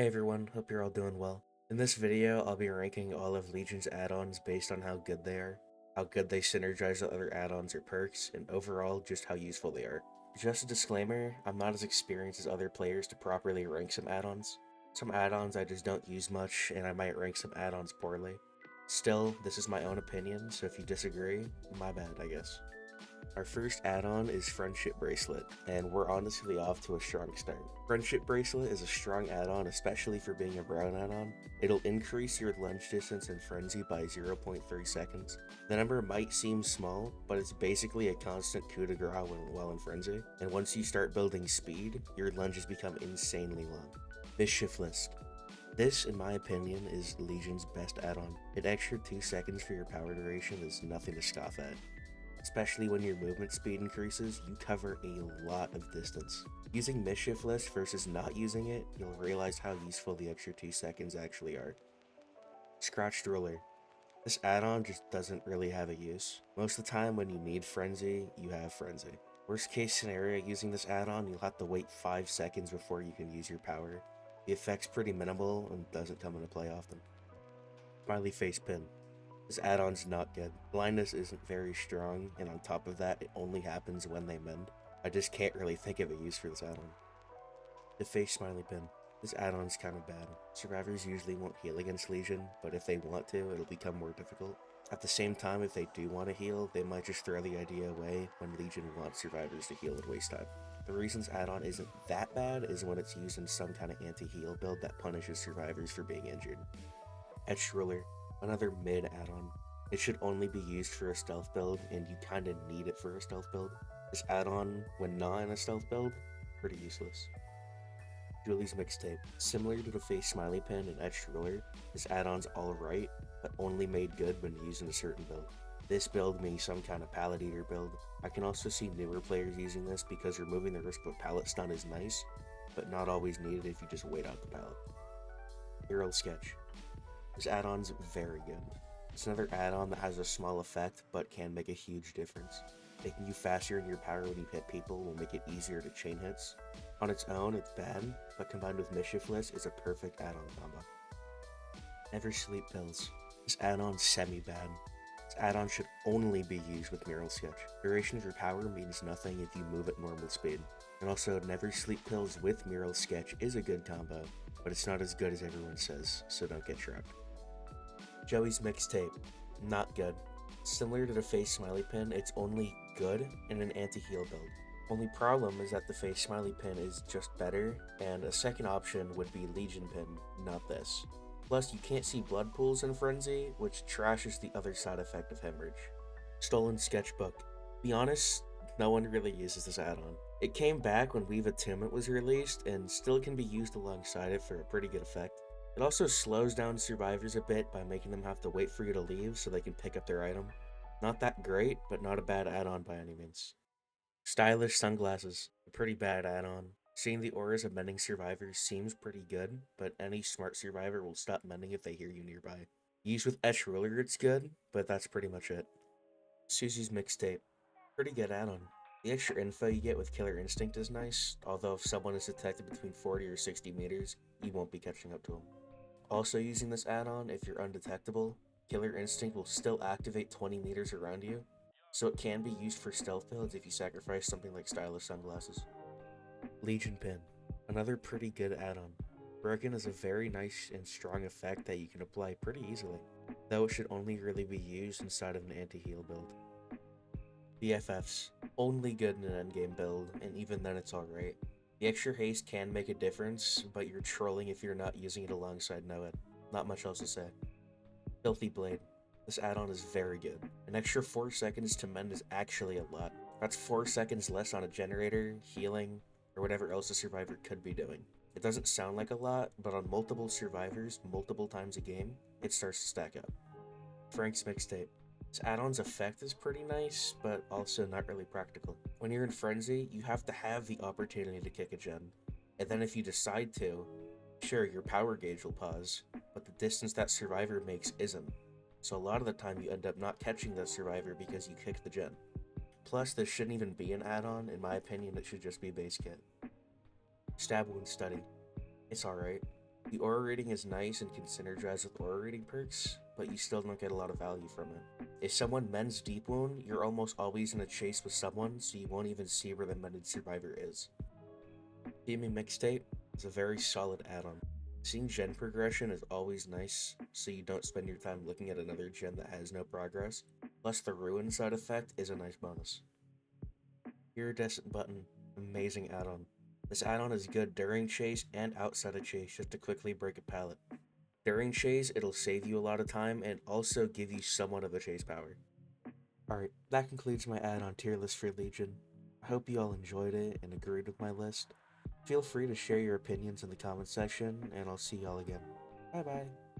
Hey everyone, hope you're all doing well. In this video, I'll be ranking all of Legion's add-ons based on how good they are, how good they synergize with other add-ons or perks, and overall just how useful they are. Just a disclaimer, I'm not as experienced as other players to properly rank some add-ons. Some add-ons I just don't use much, and I might rank some add-ons poorly. Still, this is my own opinion, so if you disagree, my bad, I guess. Our first add-on is Friendship Bracelet, and we're honestly off to a strong start. Friendship Bracelet is a strong add-on, especially for being a brown add-on. It'll increase your lunge distance in Frenzy by 0.3 seconds. The number might seem small, but it's basically a constant coup de grace while in Frenzy, and once you start building speed, your lunges become insanely long. Mischief List. This, in my opinion, is Legion's best add-on. An extra 2 seconds for your power duration is nothing to scoff at. Especially when your movement speed increases, you cover a lot of distance. Using Mischief List versus not using it, you'll realize how useful the extra 2 seconds actually are. Scratched Ruler. This add-on just doesn't really have a use. Most of the time when you need Frenzy, you have Frenzy. Worst case scenario using this add-on, you'll have to wait 5 seconds before you can use your power. The effect's pretty minimal and doesn't come into play often. Smiley Face Pin. This add-on's not good. Blindness isn't very strong, and on top of that, it only happens when they mend. I just can't really think of a use for this add-on. Deface Smiley Pin. This add-on's kinda bad. Survivors usually won't heal against Legion, but if they want to, it'll become more difficult. At the same time, if they do want to heal, they might just throw the idea away when Legion wants survivors to heal at waste time. The reasons add-on isn't that bad is when it's used in some kind of anti-heal build that punishes survivors for being injured. Etched Ruler. Another mid add-on. It should only be used for a stealth build, and you kinda need it for a stealth build. This add-on, when not in a stealth build, pretty useless. Julie's Mixtape. Similar to the Face Smiley Pin and Etched Ruler, this add-on's alright, but only made good when used in a certain build. This build being some kind of Pallet Eater build. I can also see newer players using this because removing the risk of a pallet stun is nice, but not always needed if you just wait out the pallet. Hero Sketch. This add-on's very good. It's another add-on that has a small effect, but can make a huge difference. Making you faster in your power when you hit people will make it easier to chain hits. On its own, it's bad, but combined with Mischief List is a perfect add-on combo. Never Sleep Pills. This add-on's semi-bad. This add-on should only be used with Mural Sketch. Duration of your power means nothing if you move at normal speed. And also, Never Sleep Pills with Mural Sketch is a good combo, but it's not as good as everyone says, so don't get shocked. Joey's Mixtape. Not good. Similar to the Face Smiley Pin, it's only good in an anti-heal build. Only problem is that the Face Smiley Pin is just better, and a second option would be Legion Pin, not this. Plus, you can't see blood pools in Frenzy, which trashes the other side effect of Hemorrhage. Stolen Sketchbook. Be honest, no one really uses this add-on. It came back when Weave Attunement was released, and still can be used alongside it for a pretty good effect. It also slows down survivors a bit by making them have to wait for you to leave so they can pick up their item. Not that great, but not a bad add-on by any means. Stylish Sunglasses. A pretty bad add-on. Seeing the auras of mending survivors seems pretty good, but any smart survivor will stop mending if they hear you nearby. Used with Etched Ruler it's good, but that's pretty much it. Susie's Mixtape. Pretty good add-on. The extra info you get with Killer Instinct is nice, although if someone is detected between 40 or 60 meters, you won't be catching up to them. Also using this add-on, if you're undetectable, Killer Instinct will still activate 20 meters around you, so it can be used for stealth builds if you sacrifice something like Stylish Sunglasses. Legion Pin. Another pretty good add-on. Broken is a very nice and strong effect that you can apply pretty easily, though it should only really be used inside of an anti-heal build. BFFs. Only good in an endgame build, and even then it's alright. The extra haste can make a difference, but you're trolling if you're not using it alongside Know-It. Not much else to say. Filthy Blade. This add-on is very good. An extra 4 seconds to mend is actually a lot. That's 4 seconds less on a generator, healing, or whatever else a survivor could be doing. It doesn't sound like a lot, but on multiple survivors, multiple times a game, it starts to stack up. Frank's Mixtape. This add-on's effect is pretty nice, but also not really practical. When you're in Frenzy, you have to have the opportunity to kick a gen. And then if you decide to, sure, your power gauge will pause, but the distance that survivor makes isn't. So a lot of the time you end up not catching that survivor because you kicked the gen. Plus, this shouldn't even be an add-on, in my opinion it should just be base kit. Stab Wound Study. It's alright. The aura rating is nice and can synergize with aura rating perks, but you still don't get a lot of value from it. If someone mends Deep Wound, you're almost always in a chase with someone, so you won't even see where the mended survivor is. Theming Mixtape is a very solid add-on. Seeing gen progression is always nice, so you don't spend your time looking at another gen that has no progress. Plus, the Ruin side effect is a nice bonus. Iridescent Button, amazing add-on. This add-on is good during chase and outside of chase just to quickly break a pallet. During chase, it'll save you a lot of time and also give you somewhat of a chase power. Alright, that concludes my add-on tier list for Legion. I hope you all enjoyed it and agreed with my list. Feel free to share your opinions in the comment section, and I'll see y'all again. Bye bye.